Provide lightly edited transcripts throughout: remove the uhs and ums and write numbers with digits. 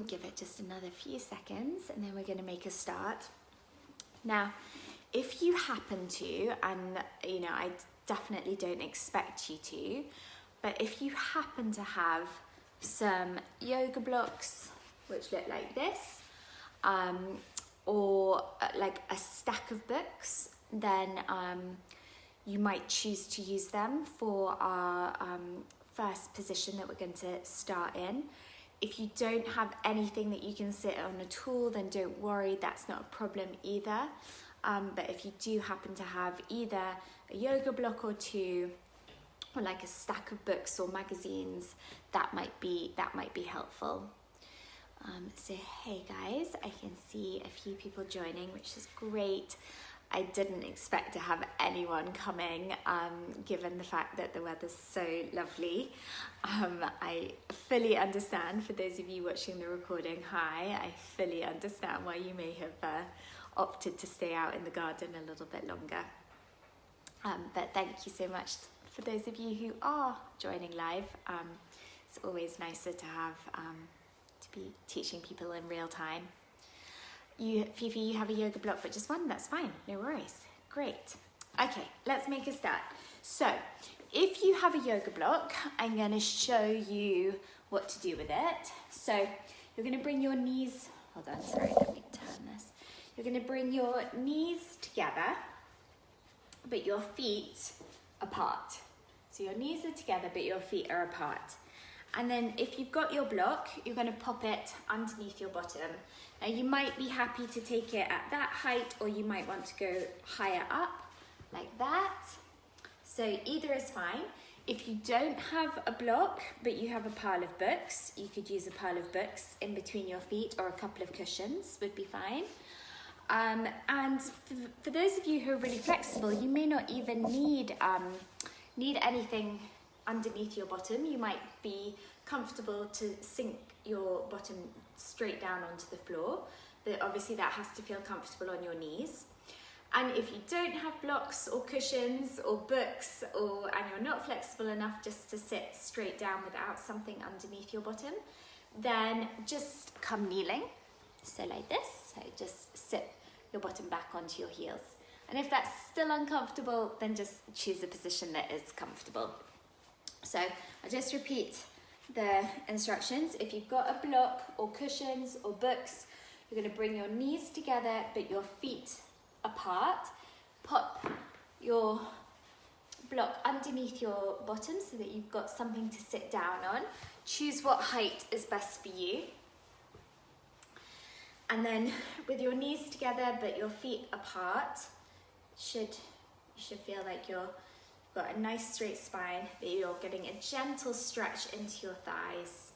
Give it just another few seconds and then we're going to make a start. Now, if you happen to, and you know, I definitely don't expect you to, but if you happen to have some yoga blocks which look like this, or like a stack of books, then you might choose to use them for our first position that we're going to start in. If you don't have anything that you can sit on at all, then don't worry, that's not a problem either. But if you do happen to have either a yoga block or two, or like a stack of books or magazines, that might be helpful. So hey guys, I can see a few people joining, which is great. I didn't expect to have anyone coming, given the fact that the weather's so lovely. I fully understand, for those of you watching the recording, hi, I fully understand why you may have opted to stay out in the garden a little bit longer. But thank you so much for those of you who are joining live. It's always nicer to have, to be teaching people in real time. Fifi, you have a yoga block, but just one, that's fine, no worries. Great. Okay, let's make a start. So, if you have a yoga block, I'm going to show you what to do with it. So, you're going to bring your knees, hold on, sorry, let me turn this. You're going to bring your knees together, but your feet apart. So your knees are together, but your feet are apart. And then if you've got your block, you're going to pop it underneath your bottom. Now you might be happy to take it at that height, or you might want to go higher up, like that. So either is fine. If you don't have a block, but you have a pile of books, you could use a pile of books in between your feet, or a couple of cushions would be fine. And for those of you who are really flexible, you may not even need anything underneath your bottom. You might be comfortable to sink your bottom straight down onto the floor, but obviously that has to feel comfortable on your knees. And if you don't have blocks or cushions or books, and you're not flexible enough just to sit straight down without something underneath your bottom, then just come kneeling. So like this, so just sit your bottom back onto your heels. And if that's still uncomfortable, then just choose a position that is comfortable. So I'll just repeat the instructions. If you've got a block or cushions or books, you're going to bring your knees together but your feet apart. Pop your block underneath your bottom so that you've got something to sit down on. Choose what height is best for you. And then with your knees together but your feet apart, you should feel like you've got a nice straight spine, that you're getting a gentle stretch into your thighs.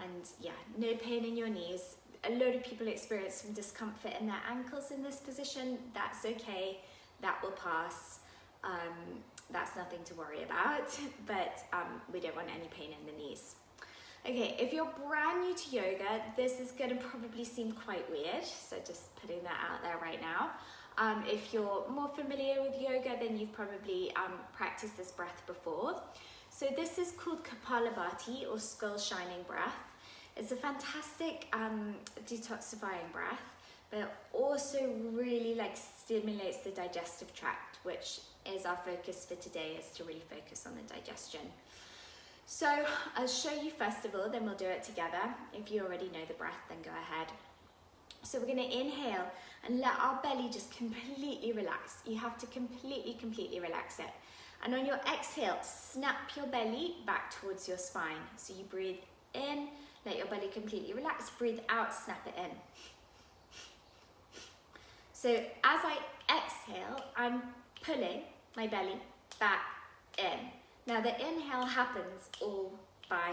And yeah, no pain in your knees. A lot of people experience some discomfort in their ankles in this position. That's okay, that will pass. That's nothing to worry about, but we don't want any pain in the knees. Okay, if you're brand new to yoga, this is going to probably seem quite weird, so just putting that out there right now. If you're more familiar with yoga, then you've probably practiced this breath before. So this is called Kapalabhati, or skull shining breath. It's a fantastic detoxifying breath, but also really stimulates the digestive tract, which is our focus for today, is to really focus on the digestion. So I'll show you first of all, then we'll do it together. If you already know the breath, then go ahead. So we're going to inhale and let our belly just completely relax. You have to completely relax it. And on your exhale, snap your belly back towards your spine. So you breathe in, let your belly completely relax. Breathe out, snap it in. So as I exhale, I'm pulling my belly back in. Now the inhale happens all by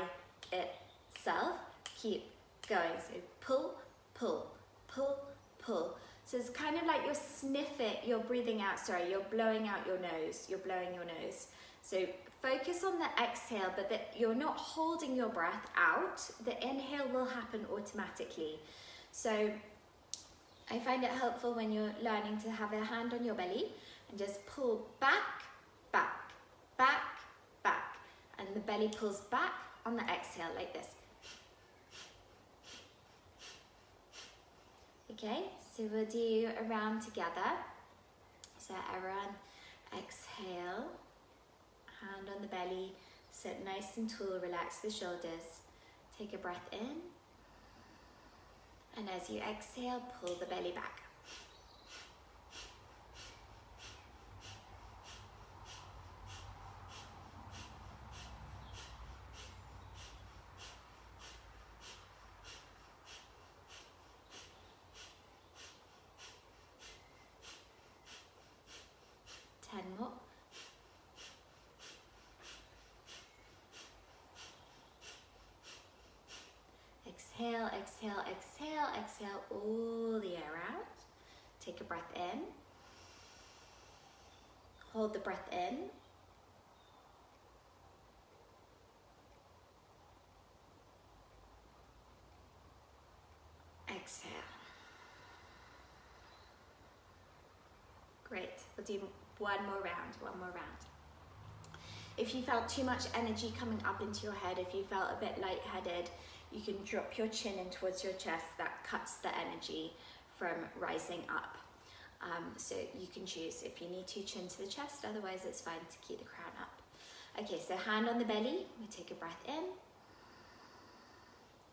itself. Keep going. So pull, pull, pull, pull. So it's kind of like you're sniffing, you're breathing out, you're blowing out your nose, you're blowing your nose. So focus on the exhale, but that you're not holding your breath out. The inhale will happen automatically. So I find it helpful when you're learning to have a hand on your belly and just pull back, back, back, back. And the belly pulls back on the exhale like this. Okay, so we'll do a round together. So everyone exhale, hand on the belly, sit nice and tall, relax the shoulders. Take a breath in, and as you exhale, pull the belly back. More. Exhale, exhale, exhale, exhale all the air out. Take a breath in. Hold the breath in. Exhale. Great. We'll do one more round. If you felt too much energy coming up into your head, if you felt a bit lightheaded, you can drop your chin in towards your chest. That cuts the energy from rising up. So you can choose if you need to chin to the chest, otherwise it's fine to keep the crown up. Okay, so hand on the belly, we take a breath in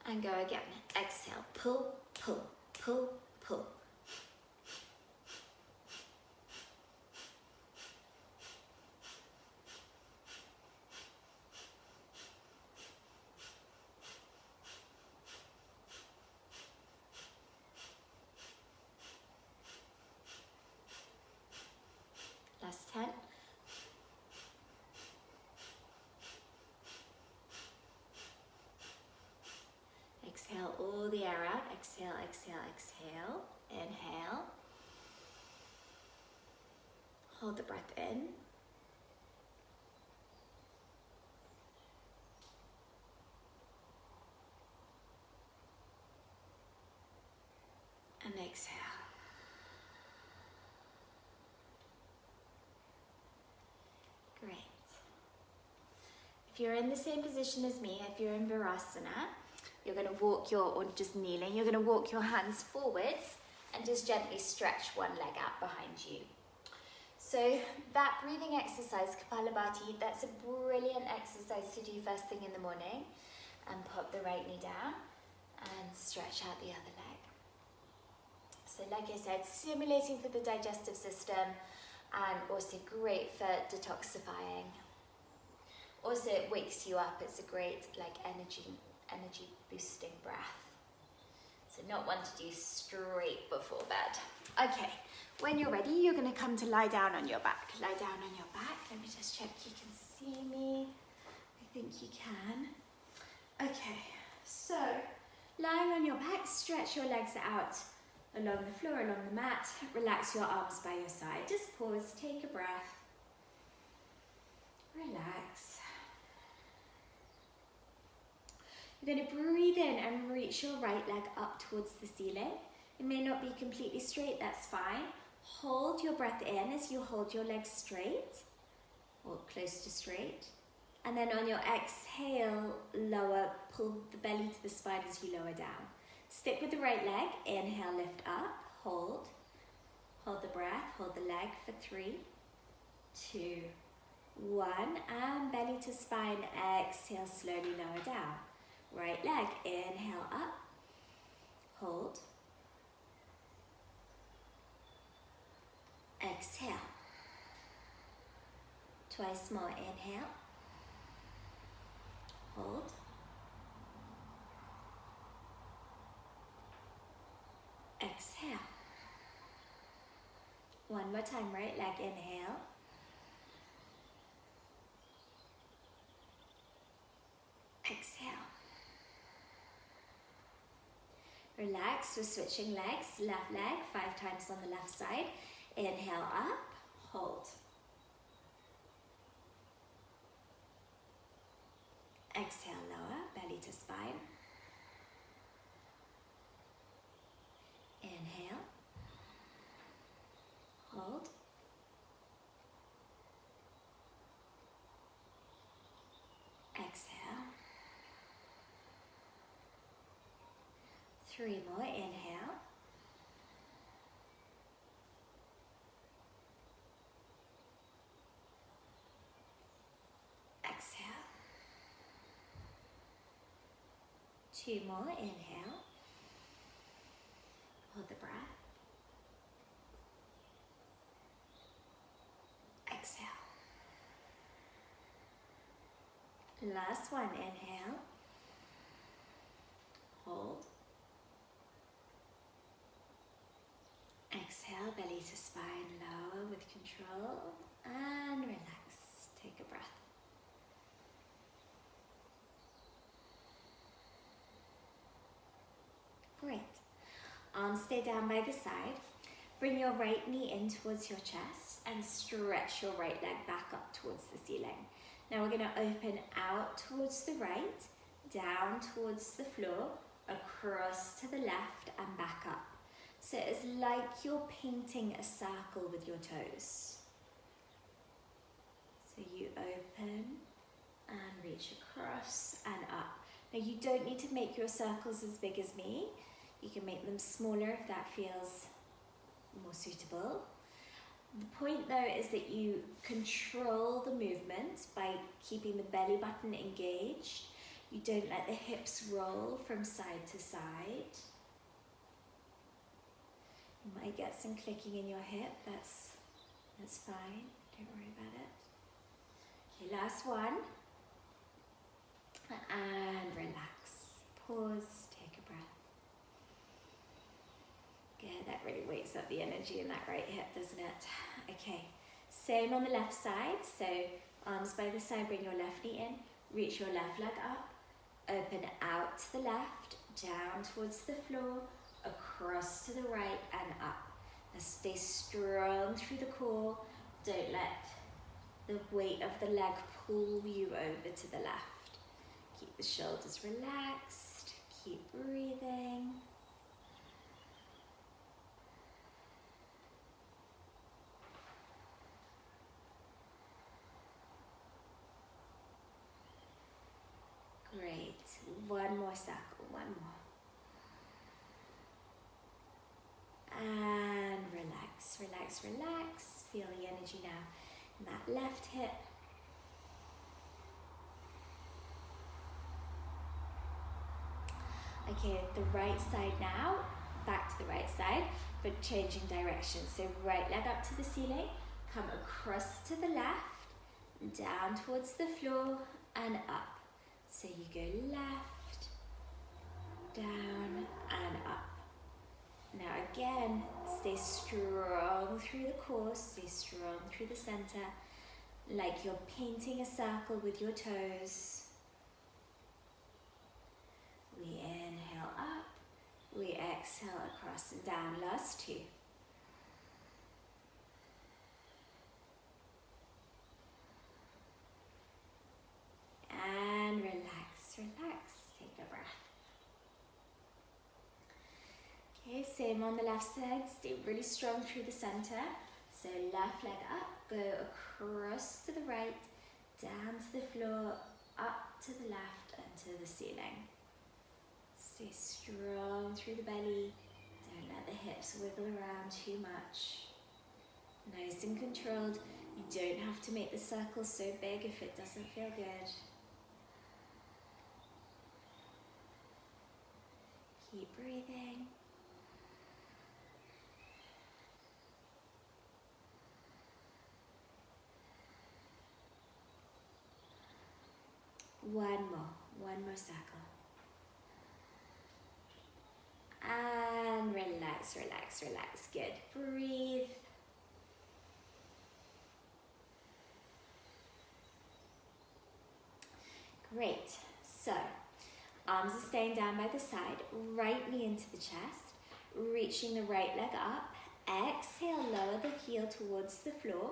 and go again. Exhale, pull, pull, pull, pull. Last 10. Exhale all the air out. Exhale, exhale, exhale. Inhale. Hold the breath in. And exhale. Great. If you're in the same position as me, if you're in Virasana, you're going to walk or just kneeling, you're going to walk your hands forwards and just gently stretch one leg out behind you. So that breathing exercise, Kapalabhati, that's a brilliant exercise to do first thing in the morning. And pop the right knee down and stretch out the other leg. So like I said, stimulating for the digestive system and also great for detoxifying. Also it wakes you up, it's a great energy boosting breath. So not one to do straight before bed. Okay, when you're ready, you're going to come to lie down on your back. Lie down on your back. Let me just check you can see me. I think you can. Okay, so lying on your back, stretch your legs out along the floor, along the mat. Relax your arms by your side. Just pause, take a breath. Relax. You're going to breathe in and reach your right leg up towards the ceiling. It may not be completely straight, that's fine. Hold your breath in as you hold your legs straight or close to straight. And then on your exhale, lower, pull the belly to the spine as you lower down. Stick with the right leg, inhale, lift up, hold. Hold the breath, hold the leg for 3, 2, 1. And belly to spine, exhale, slowly lower down. Right leg, inhale up, hold. Exhale. Twice more, inhale. Hold. Exhale. One more time, right leg, inhale. Exhale. Relax, we're switching legs. Left leg, 5 times on the left side. Inhale up, hold. Exhale, lower, belly to spine. Inhale, hold. Exhale. 3 more, inhale. 2 more, inhale. Hold the breath. Exhale. Last one, inhale. Hold. Exhale, belly to spine, lower with control, and relax. Take a breath. Great. Arms stay down by the side. Bring your right knee in towards your chest and stretch your right leg back up towards the ceiling. Now we're going to open out towards the right, down towards the floor, across to the left and back up. So it's like you're painting a circle with your toes. So you open and reach across and up. Now you don't need to make your circles as big as me. You can make them smaller if that feels more suitable. The point though is that you control the movement by keeping the belly button engaged. You don't let the hips roll from side to side. You might get some clicking in your hip, that's fine, don't worry about it. Okay, last one. And relax. Pause, take a breath. Good, that really wakes up the energy in that right hip, doesn't it? Okay, same on the left side. So arms by the side, bring your left knee in, reach your left leg up, open out to the left, down towards the floor, across to the right and up. Now stay strong through the core. Don't let the weight of the leg pull you over to the left. Keep the shoulders relaxed. Keep breathing. Great. One more circle. One more. And relax, relax, relax. Feel the energy now in that left hip. Okay, the right side now. Back to the right side, but changing direction. So right leg up to the ceiling, come across to the left, down towards the floor and up. So you go left, down and up. Now again, stay strong through the core, stay strong through the center, like you're painting a circle with your toes. We inhale up, we exhale across and down, last 2. And relax, relax, take a breath. Okay, same on the left side, stay really strong through the center. So left leg up, go across to the right, down to the floor, up to the left and to the ceiling. Stay strong through the belly, don't let the hips wiggle around too much. Nice and controlled, you don't have to make the circle so big if it doesn't feel good. Keep breathing. One more circle. And relax, relax, relax. Good. Breathe. Great. So, arms are staying down by the side. Right knee into the chest. Reaching the right leg up. Exhale, lower the heel towards the floor.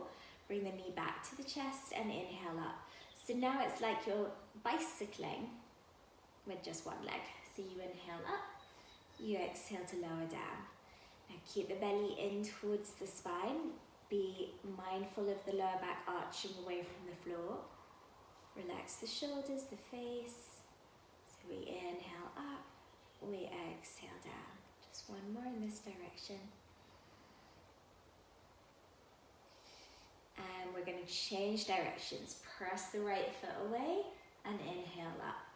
Bring the knee back to the chest and inhale up. So now it's like you're bicycling with just one leg. So you inhale up, you exhale to lower down. Now keep the belly in towards the spine. Be mindful of the lower back arching away from the floor. Relax the shoulders, the face. So we inhale up, we exhale down. Just one more in this direction. And we're going to change directions. Press the right foot away and inhale up.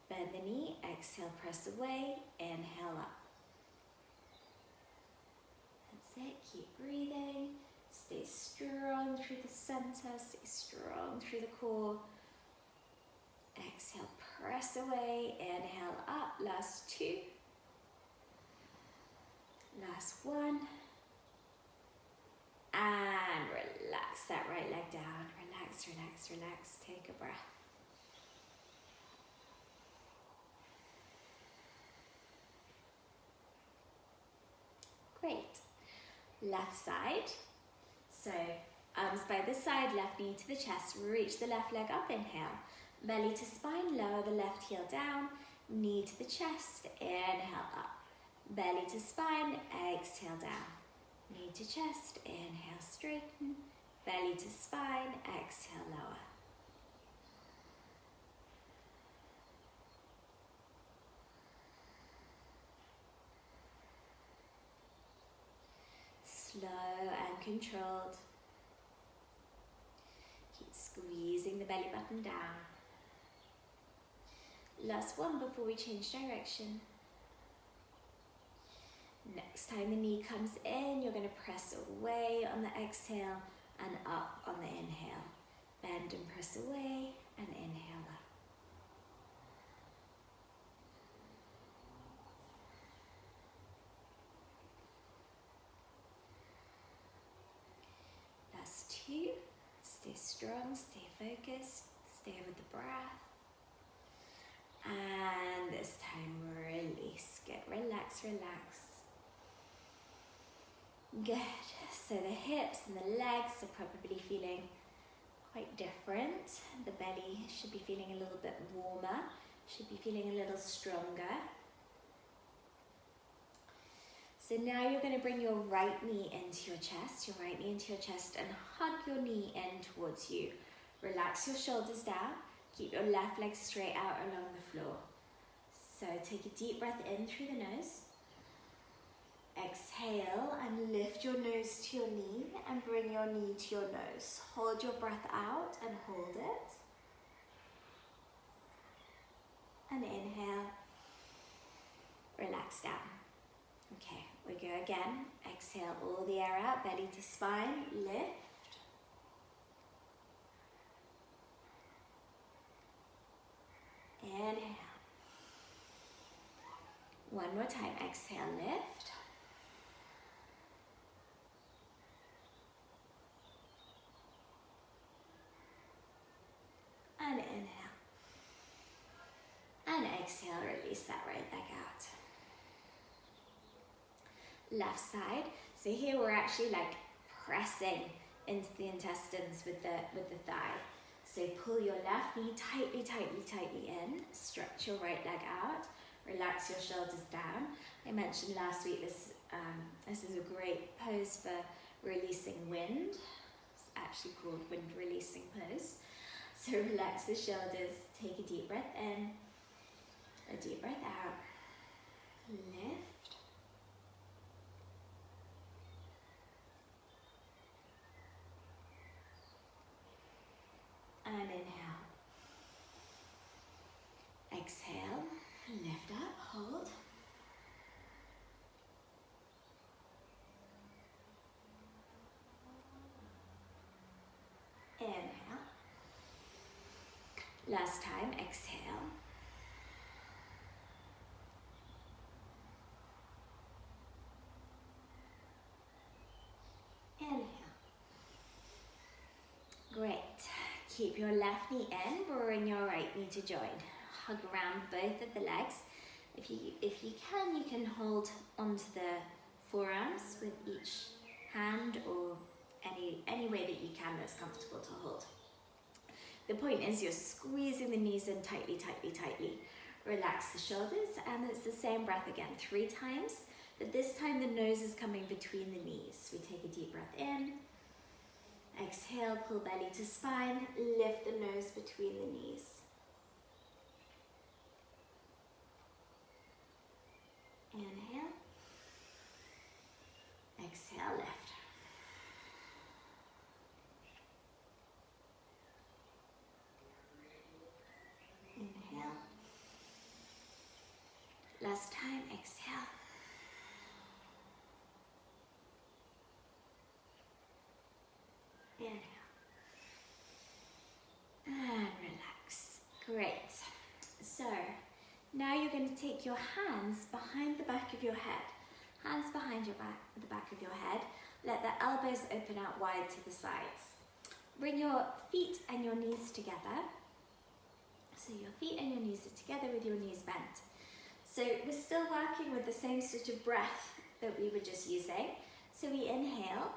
Bend the the knee, exhale, press away, inhale up. That's it, keep breathing. Stay strong through the center, stay strong through the core. Exhale, press away, inhale up, last two. Last one. And relax that right leg down. Relax, relax, relax. Take a breath. Great. Left side. So arms by the side, left knee to the chest. Reach the left leg up, inhale. Belly to spine, lower the left heel down. Knee to the chest, inhale up. Belly to spine, exhale down. Knee to chest, inhale, straighten. Belly to spine, exhale, lower. Slow and controlled. Keep squeezing the belly button down. Last one before we change direction. Next time the knee comes in, you're going to press away on the exhale and up on the inhale. Bend and press away and inhale up. Last two. Stay strong, stay focused, stay with the breath. And this time release. Get relax, relax. Good. So the hips and the legs are probably feeling quite different. The belly should be feeling a little bit warmer, should be feeling a little stronger. So now you're going to bring your right knee into your chest, and hug your knee in towards you. Relax your shoulders down. Keep your left leg straight out along the floor. So take a deep breath in through the nose. Exhale and lift your nose to your knee and bring your knee to your nose. Hold your breath out and hold it. And inhale. Relax down. Okay, we go again. Exhale all the air out, belly to spine, lift. Inhale. One more time, exhale, lift. And inhale. And exhale, release that right leg out. Left side. So here we're actually like pressing into the intestines with the thigh. So pull your left knee tightly, tightly, tightly in. Stretch your right leg out. Relax your shoulders down. I mentioned last week this is a great pose for releasing wind. It's actually called wind releasing pose. So relax the shoulders. Take a deep breath in. A deep breath out. Lift. And inhale. Exhale. Lift up. Hold. Inhale. Last time. Exhale. Inhale. Great. Keep your left knee in, bring your right knee to join. Hug around both of the legs. If you can hold onto the forearms with each hand or any way that you can that's comfortable to hold. The point is you're squeezing the knees in tightly, tightly, tightly. Relax the shoulders, and it's the same breath again 3 times, but this time the nose is coming between the knees. We take a deep breath in. Exhale, pull belly to spine, lift the nose between the knees. Inhale. Exhale, lift. Inhale. Now you're going to take your hands behind the back of your head. Hands behind your back, the back of your head. Let the elbows open out wide to the sides. Bring your feet and your knees together. So your feet and your knees are together with your knees bent. So we're still working with the same sort of breath that we were just using. So we inhale.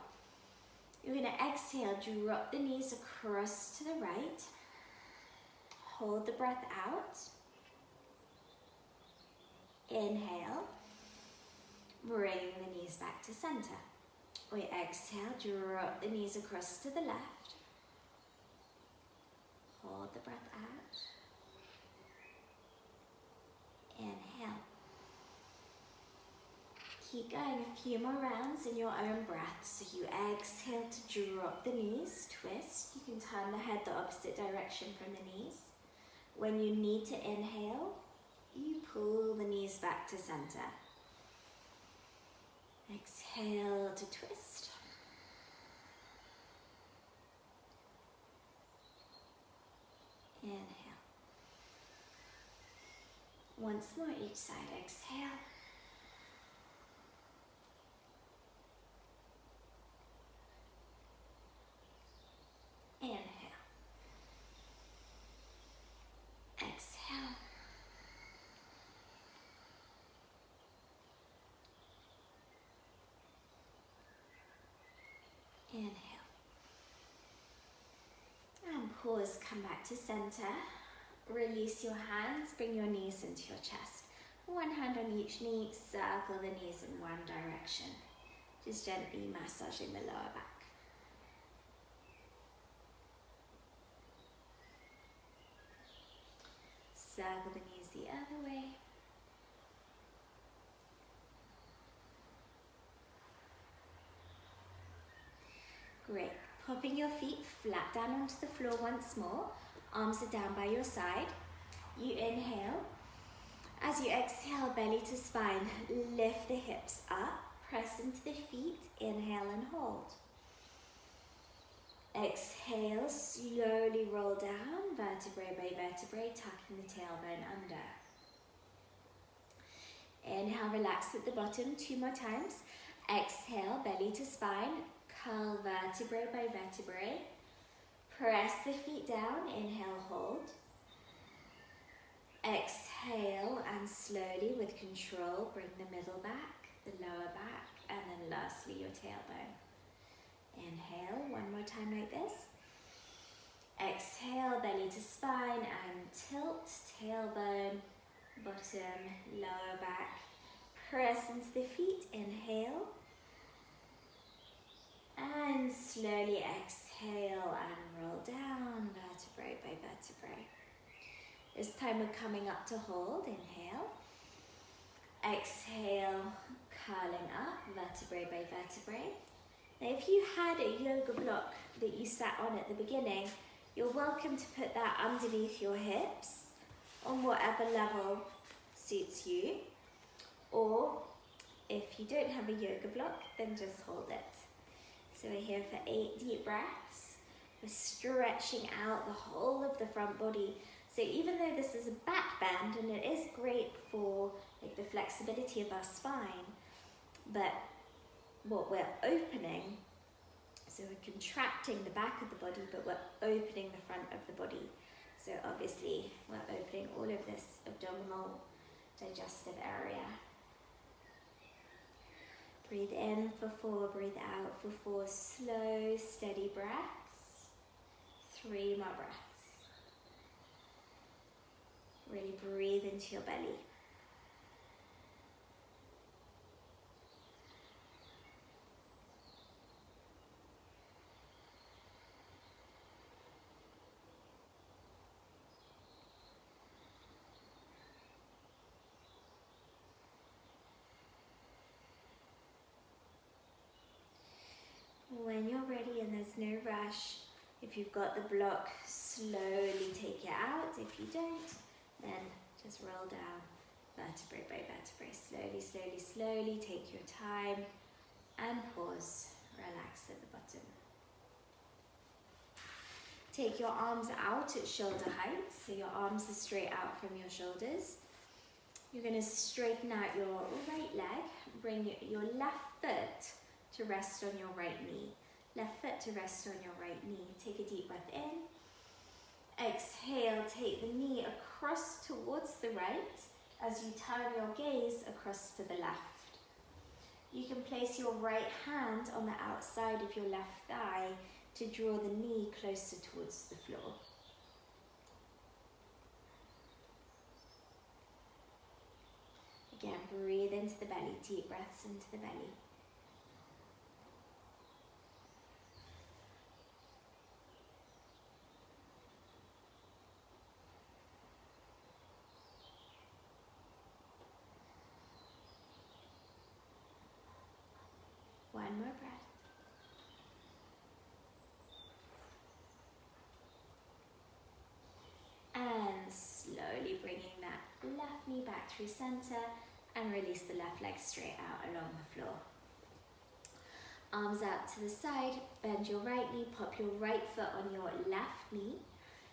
You're going to exhale, drop the knees across to the right. Hold the breath out. Inhale. Bring the knees back to center. We exhale, drop the knees across to the left. Hold the breath out. Inhale. Keep going a few more rounds in your own breath. So you exhale to drop the knees, twist. You can turn the head the opposite direction from the knees. When you need to inhale, you pull the knees back to center. Exhale to twist. Inhale. Once more each side, exhale. Inhale. Exhale. Inhale. And pause, come back to center. Release your hands, bring your knees into your chest. One hand on each knee, circle the knees in one direction. Just gently massaging the lower back. Circle the knees the other way. Great. Popping your feet flat down onto the floor once more. Arms are down by your side. You inhale. As you exhale, belly to spine, lift the hips up. Press into the feet. Inhale and hold. Exhale, slowly roll down, vertebrae by vertebrae, tucking the tailbone under. Inhale, relax at the bottom 2 more times. Exhale, belly to spine, curl vertebrae by vertebrae. Press the feet down, inhale, hold. Exhale, and slowly with control, bring the middle back, the lower back, and then lastly your tailbone. Inhale, one more time like this. Exhale, belly to spine and tilt, tailbone, bottom, lower back. Press into the feet, inhale. And slowly exhale and roll down, vertebrae by vertebrae. This time we're coming up to hold, inhale. Exhale, curling up, vertebrae by vertebrae. Now if you had a yoga block that you sat on at the beginning, you're welcome to put that underneath your hips on whatever level suits you. Or if you don't have a yoga block, then just hold it. So we're here for 8 deep breaths. We're stretching out the whole of the front body. So even though this is a back bend, and it is great for like the flexibility of our spine, but what we're opening, so we're contracting the back of the body, but we're opening the front of the body. So obviously we're opening all of this abdominal digestive area. Breathe in for 4, breathe out for 4 slow, steady breaths. 3 more breaths. Really breathe into your belly. When you're ready and there's no rush, if you've got the block, slowly take it out. If you don't, then just roll down vertebrae by vertebrae. Slowly, slowly, slowly, take your time and pause. Relax at the bottom. Take your arms out at shoulder height, so your arms are straight out from your shoulders. You're going to straighten out your right leg, bring your left foot to rest on your right knee. Left foot to rest on your right knee. Take a deep breath in. Exhale, take the knee across towards the right as you turn your gaze across to the left. You can place your right hand on the outside of your left thigh to draw the knee closer towards the floor. Again, breathe into the belly, deep breaths into the belly. One more breath. And slowly bringing that left knee back through center and release the left leg straight out along the floor. Arms out to the side, bend your right knee, pop your right foot on your left knee.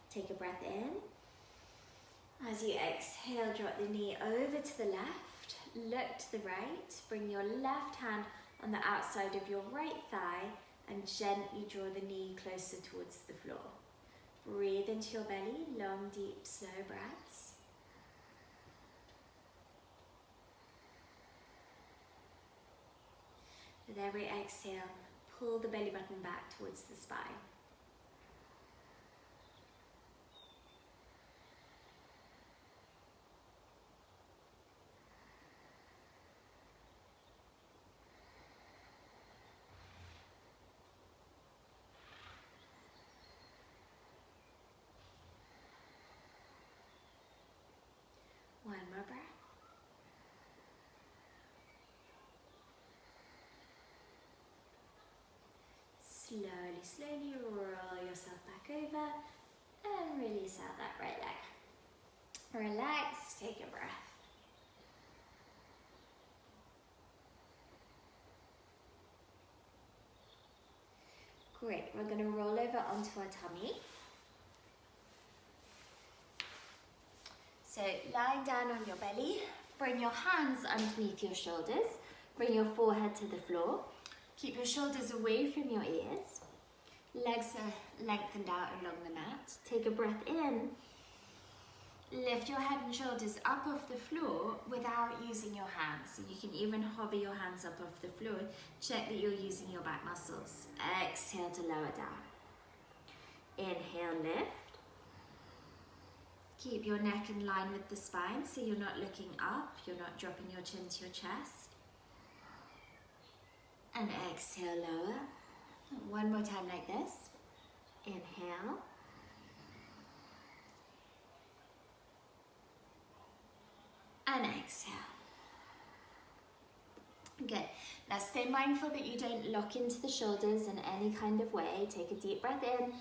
Take a breath in. As you exhale, drop the knee over to the left, look to the right, bring your left hand on the outside of your right thigh and gently draw the knee closer towards the floor. Breathe into your belly, long, deep, slow breaths. With every exhale, pull the belly button back towards the spine. One more breath. Slowly roll yourself back over and release out that right leg. Relax, take a breath. Great, we're going to roll over onto our tummy. So lying down on your belly, bring your hands underneath your shoulders, bring your forehead to the floor. Keep your shoulders away from your ears. Legs are lengthened out along the mat. Take a breath in. Lift your head and shoulders up off the floor without using your hands. So you can even hover your hands up off the floor. Check that you're using your back muscles. Exhale to lower down. Inhale, lift. Keep your neck in line with the spine so you're not looking up. You're not dropping your chin to your chest. And exhale, lower. One more time like this. Inhale. And exhale. Good. Now stay mindful that you don't lock into the shoulders in any kind of way. Take a deep breath in.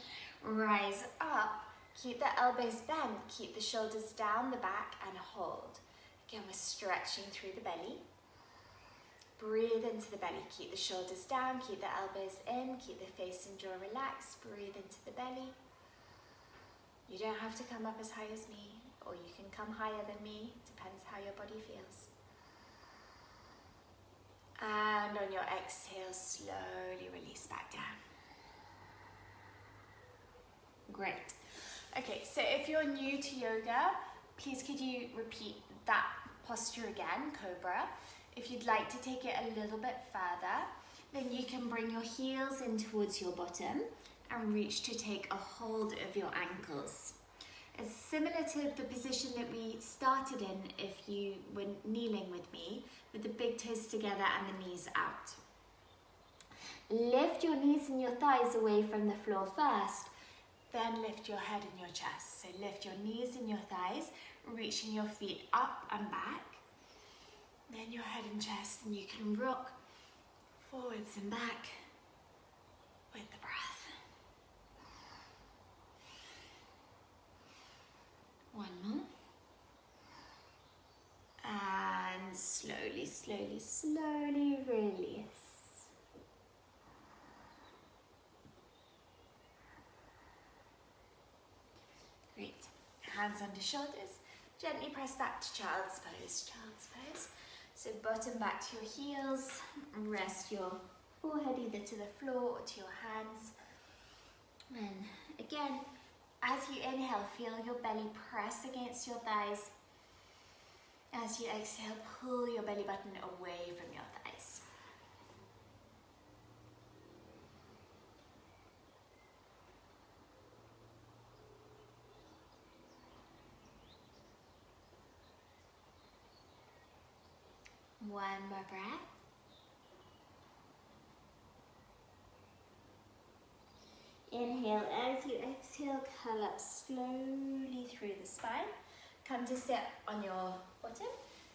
Rise up. Keep the elbows bent. Keep the shoulders down the back and hold. Again, we're stretching through the belly. Breathe into the belly, keep the shoulders down, keep the elbows in, keep the face and jaw relaxed. Breathe into the belly. You don't have to come up as high as me, or you can come higher than me, depends how your body feels. And on your exhale, slowly release back down. Great. Okay, so if you're new to yoga, please could you repeat that posture again, Cobra. If you'd like to take it a little bit further, then you can bring your heels in towards your bottom and reach to take a hold of your ankles. It's similar to the position that we started in if you were kneeling with me, with the big toes together and the knees out. Lift your knees and your thighs away from the floor first, then lift your head and your chest. So lift your knees and your thighs, reaching your feet up and back. Then your head and chest, and you can rock forwards and back with the breath. One more. And slowly, slowly, slowly release. Great. Hands under shoulders. Gently press back to child's pose, child's pose. So bottom back to your heels, rest your forehead either to the floor or to your hands. And again, as you inhale, feel your belly press against your thighs. As you exhale, pull your belly button away from your thighs. One more breath. Inhale, as you exhale, curl up slowly through the spine. Come to sit on your bottom.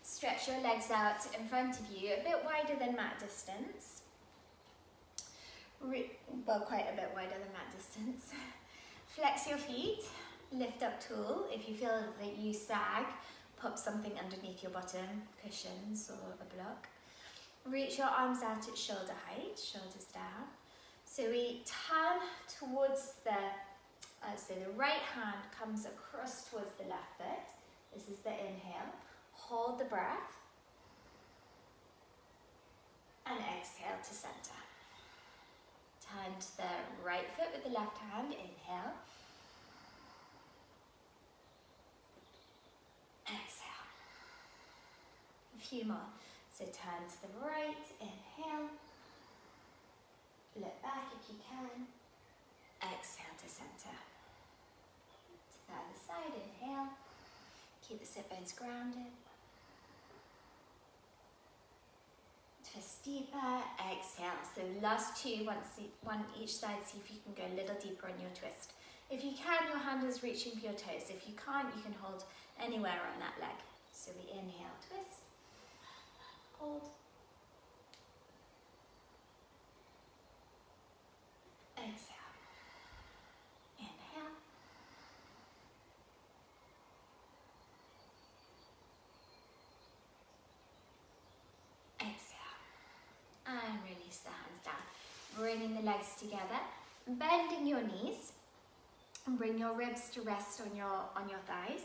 Stretch your legs out in front of you, a bit wider than mat distance. Well, quite a bit wider than mat distance. Flex your feet, lift up tall. If you feel that you sag, pop something underneath your bottom, cushions or a block. Reach your arms out at shoulder height, shoulders down. So we turn towards so the right hand comes across towards the left foot. This is the inhale. Hold the breath. And exhale to center. Turn to the right foot with the left hand, inhale. Exhale. A few more. So turn to the right, inhale. Look back if you can. Exhale to center. To the other side, inhale. Keep the sit bones grounded. Twist deeper, exhale. So last two, one each side, see if you can go a little deeper on your twist. If you can, your hand is reaching for your toes. If you can't, you can hold anywhere on that leg. So we inhale, twist, hold. Exhale. Inhale. Exhale. And release the hands down. Bringing the legs together, bending your knees, and bring your ribs to rest on your thighs,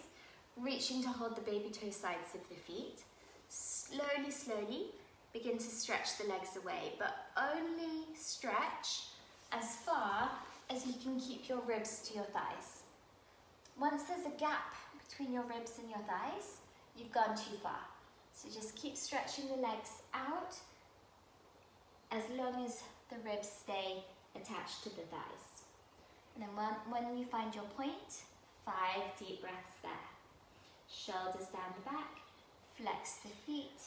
reaching to hold the baby toe sides of the feet. Slowly, slowly begin to stretch the legs away, but only stretch as far as you can keep your ribs to your thighs. Once there's a gap between your ribs and your thighs, you've gone too far. So just keep stretching the legs out as long as the ribs stay attached to the thighs. And then when you find your point, 5 deep breaths there. Shoulders down the back, flex the feet.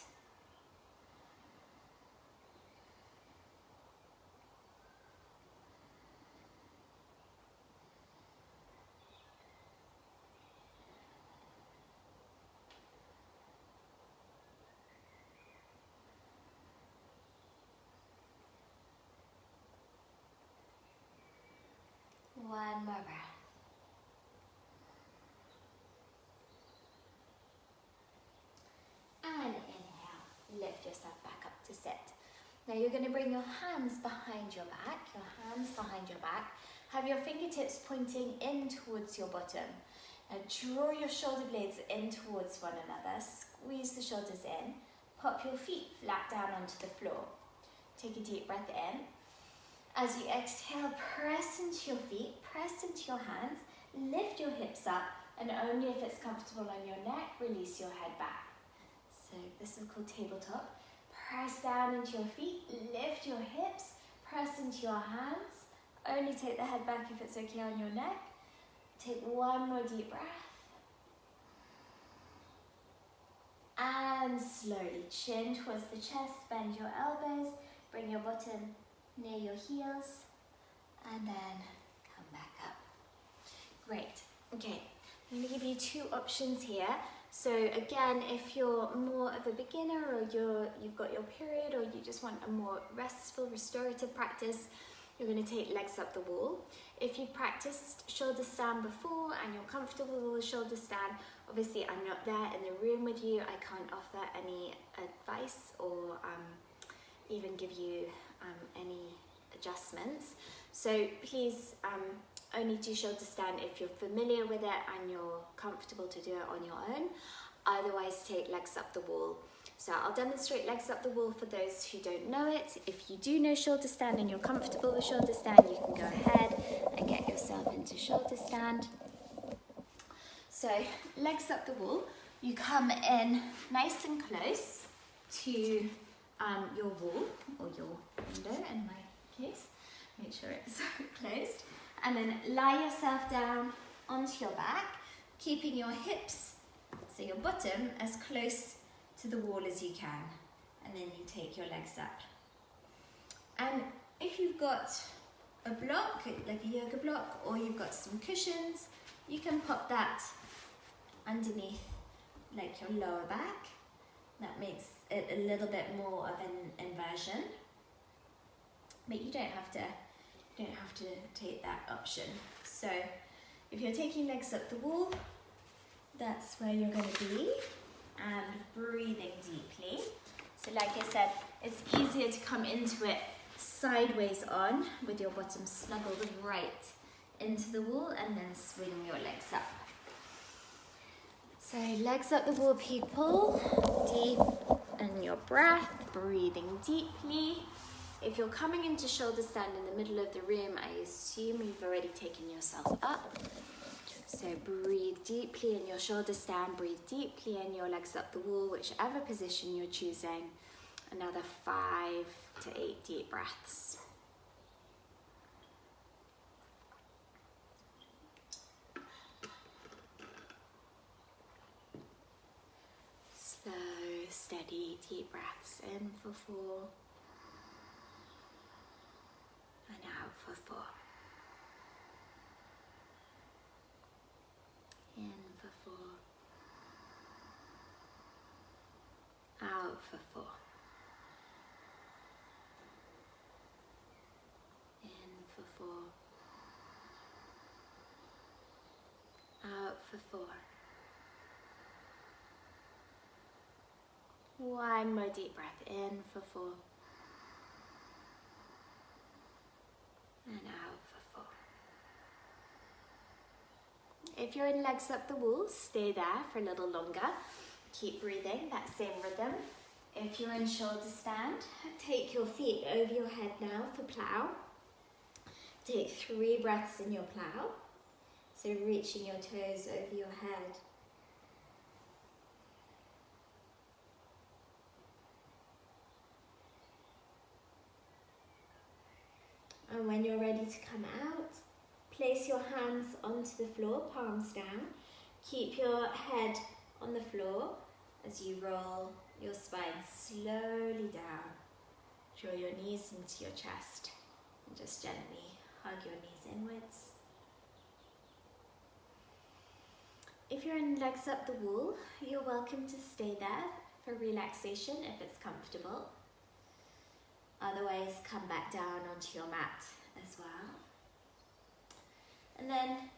One more breath. And inhale, lift yourself back up to sit. Now you're going to bring your hands behind your back, Have your fingertips pointing in towards your bottom. Now draw your shoulder blades in towards one another, squeeze the shoulders in, pop your feet flat down onto the floor. Take a deep breath in. As you exhale, press into your feet, press into your hands, lift your hips up, and only if it's comfortable on your neck, release your head back. So this is called tabletop. Press down into your feet, lift your hips, press into your hands, only take the head back if it's okay on your neck. Take one more deep breath. And slowly, chin towards the chest, bend your elbows, bring your bottom near your heels, and then come back up. Great. Okay, I'm going to give you 2 options here. So again, if you're more of a beginner or you've got your period or you just want a more restful, restorative practice, you're going to take legs up the wall. If you've practiced shoulder stand before and you're comfortable with a shoulder stand, obviously I'm not there in the room with you. I can't offer any advice or even give you any adjustments. So please only do shoulder stand if you're familiar with it and you're comfortable to do it on your own. Otherwise, take legs up the wall. So I'll demonstrate legs up the wall for those who don't know it. If you do know shoulder stand and you're comfortable with shoulder stand, you can go ahead and get yourself into shoulder stand. So legs up the wall, you come in nice and close to your wall or your window in my case. Make sure it's closed. And then lie yourself down onto your back, keeping your hips, so your bottom, as close to the wall as you can. And then you take your legs up. And if you've got a block, like a yoga block, or you've got some cushions, you can pop that underneath like your lower back. That makes it a little bit more of an inversion. But you don't have to take that option. So if you're taking legs up the wall, that's where you're going to be, and breathing deeply. So like I said, it's easier to come into it sideways on with your bottom snuggled right into the wall, and then swing your legs up. So legs up the wall, people. Deep in your breath, breathing deeply. If you're coming into shoulder stand in the middle of the room, I assume you've already taken yourself up. So breathe deeply in your shoulder stand, breathe deeply in your legs up the wall, whichever position you're choosing. Another 5 to 8 deep breaths. Slow, steady, deep breaths in for 4. And out for 4. In for 4. Out for 4. In for 4. Out for 4. One more deep breath in for 4. And out for 4. If you're in legs up the wall, stay there for a little longer. Keep breathing, that same rhythm. If you're in shoulder stand, take your feet over your head now for plow. Take 3 breaths in your plow. So reaching your toes over your head. And when you're ready to come out, place your hands onto the floor, palms down. Keep your head on the floor as you roll your spine slowly down. Draw your knees into your chest and just gently hug your knees inwards. If you're in legs up the wall, you're welcome to stay there for relaxation if it's comfortable. Otherwise, come back down onto your mat as well. And then,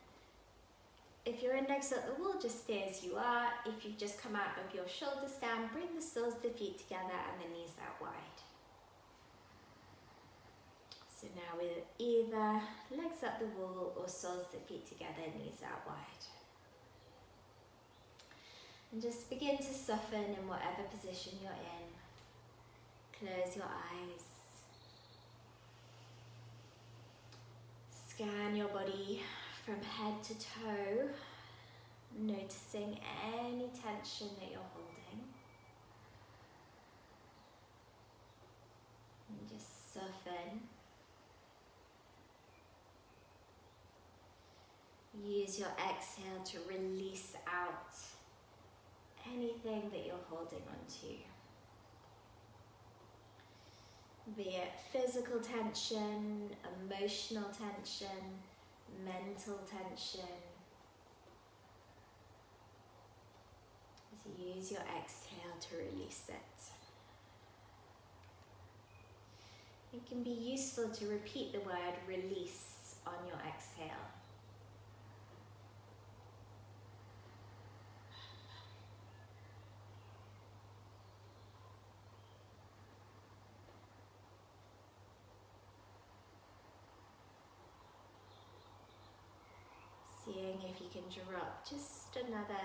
if you're in legs up the wall, just stay as you are. If you've just come out of your shoulder stand, bring the soles of the feet together and the knees out wide. So now with either legs up the wall or soles of the feet together, knees out wide. And just begin to soften in whatever position you're in. Close your eyes. Scan your body from head to toe, noticing any tension that you're holding. And just soften. Use your exhale to release out anything that you're holding onto. Be it physical tension, emotional tension, mental tension. So use your exhale to release it. It can be useful to repeat the word release on your exhale. seeing if you can drop just another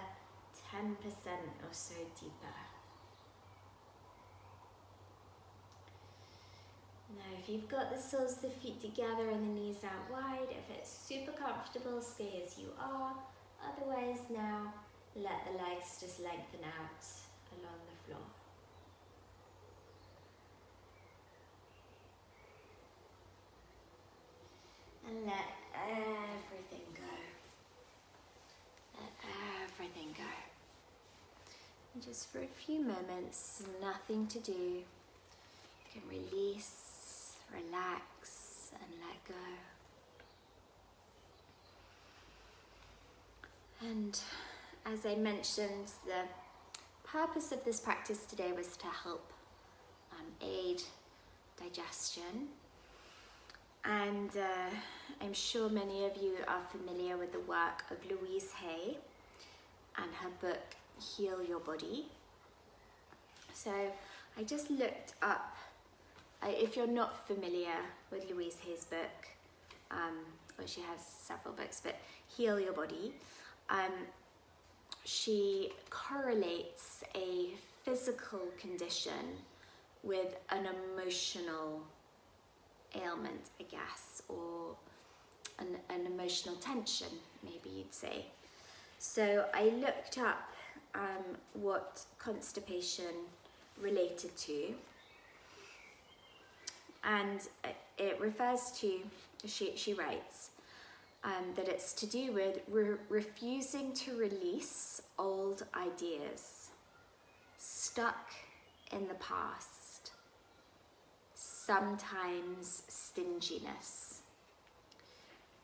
10% or so deeper. Now, if you've got the soles of the feet together and the knees out wide, if it's super comfortable, stay as you are. Otherwise, now, let the legs just lengthen out along the floor. And let everything go. Let everything go. And just for a few moments, nothing to do. You can release, relax, and let go. And as I mentioned, the purpose of this practice today was to help aid digestion. And I'm sure many of you are familiar with the work of Louise Hay and her book, Heal Your Body. So I just looked up, if you're not familiar with Louise Hay's book, well, she has several books, but Heal Your Body, she correlates a physical condition with an emotional ailment, I guess, or an emotional tension, maybe you'd say. So I looked up what constipation related to, and it refers to, she writes, that it's to do with refusing to release old ideas, stuck in the past, sometimes stinginess.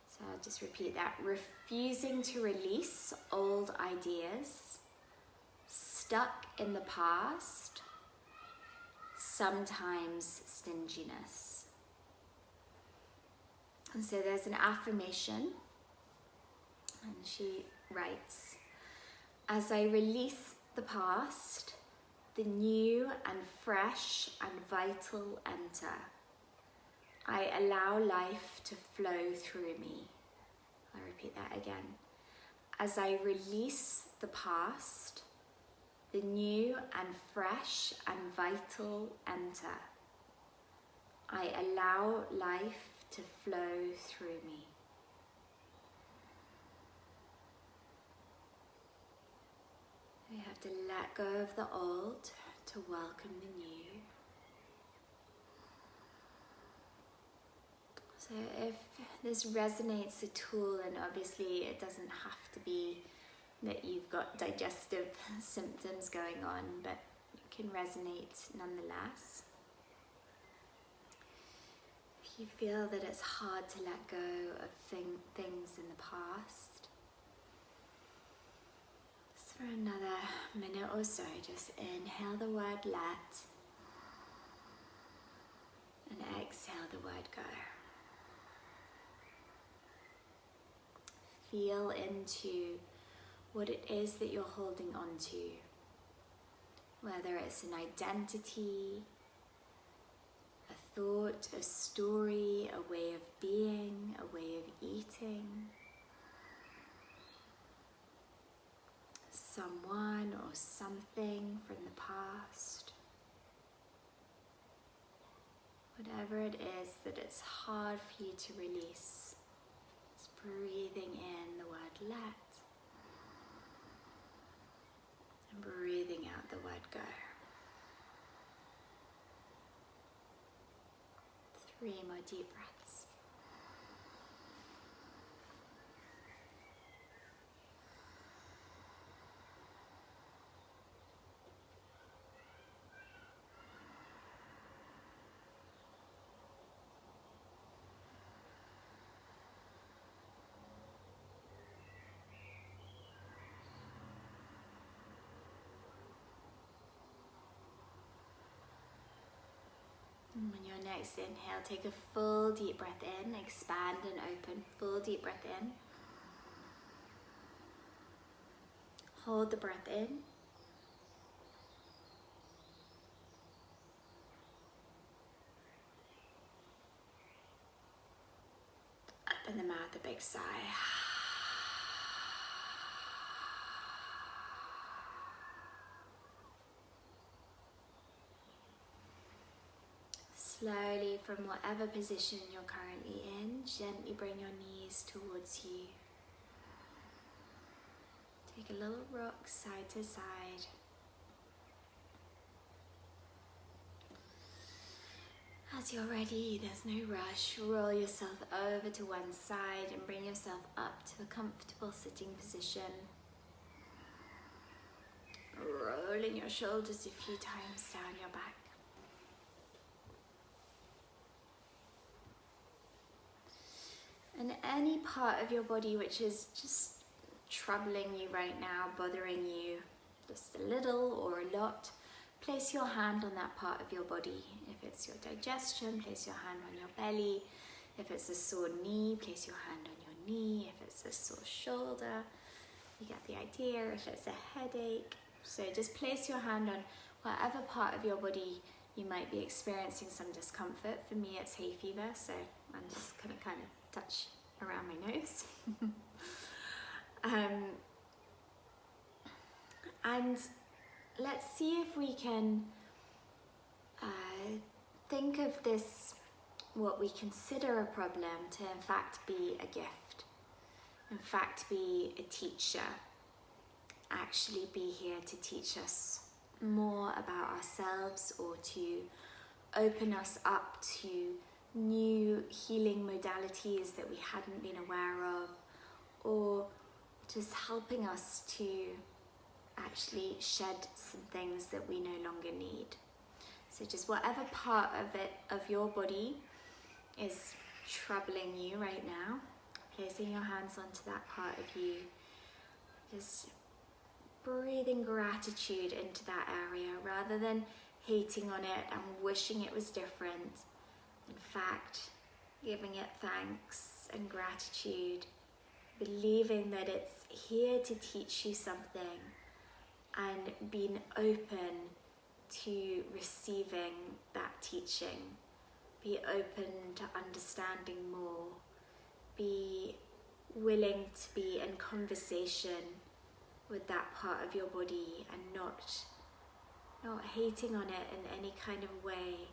So I'll just repeat that. Refusing to release old ideas, stuck in the past, sometimes stinginess. And so there's an affirmation, and she writes, as I release the past, the new and fresh and vital enter. I allow life to flow through me. I'll repeat that again. As I release the past, the new and fresh and vital enter. I allow life to flow through me. We have to let go of the old to welcome the new. So if this resonates at all, and obviously it doesn't have to be that you've got digestive symptoms going on, but it can resonate nonetheless. If you feel that it's hard to let go of things in the past, just for another minute or so, just inhale the word let, and exhale the word go. Feel into what it is that you're holding on to, whether it's an identity, a thought, a story, a way of being, a way of eating, someone or something from the past. Whatever it is that it's hard for you to release, just breathing in the word let, and breathing out the word go. 3 more deep breaths. And on your next inhale, take a full deep breath in, expand and open, full deep breath in. Hold the breath in. Open the mouth, a big sigh. Slowly, from whatever position you're currently in, gently bring your knees towards you. Take a little rock side to side. As you're ready, there's no rush. Roll yourself over to one side and bring yourself up to a comfortable sitting position. Rolling your shoulders a few times down your back. And any part of your body which is just troubling you right now, bothering you just a little or a lot, place your hand on that part of your body. If it's your digestion, place your hand on your belly. If it's a sore knee, place your hand on your knee. If it's a sore shoulder, you get the idea. If it's a headache. So just place your hand on whatever part of your body you might be experiencing some discomfort. For me, it's hay fever, so I'm just gonna kind of touch around my nose. And let's see if we can think of this, what we consider a problem, to in fact be a gift, in fact be a teacher, actually be here to teach us more about ourselves, or to open us up to new healing modalities that we hadn't been aware of, or just helping us to actually shed some things that we no longer need. So just whatever part of your body is troubling you right now, placing your hands onto that part of you, just breathing gratitude into that area rather than hating on it and wishing it was different. In fact, giving it thanks and gratitude, believing that it's here to teach you something, and being open to receiving that teaching. Be open to understanding more. Be willing to be in conversation with that part of your body and not hating on it in any kind of way.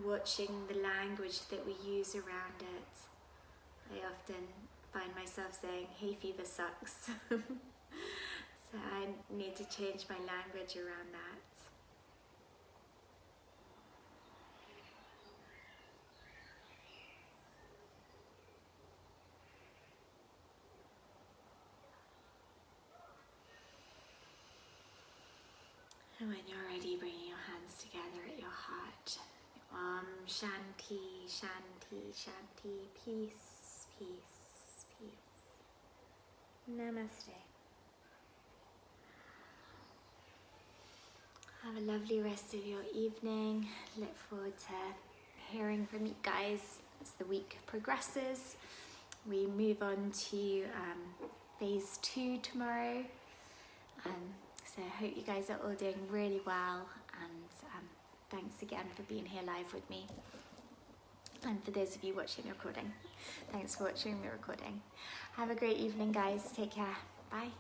Watching the language that we use around it. I often find myself saying, hay fever sucks. So I need to change my language around that. And when you're ready, bringing your hands together at your heart. Om Shanti, Shanti, Shanti, peace, peace, peace. Namaste. Have a lovely rest of your evening. Look forward to hearing from you guys as the week progresses. We move on to phase 2 tomorrow. So I hope you guys are all doing really well, and thanks again for being here live with me. And for those of you watching the recording, thanks for watching the recording. Have a great evening, guys. Take care. Bye.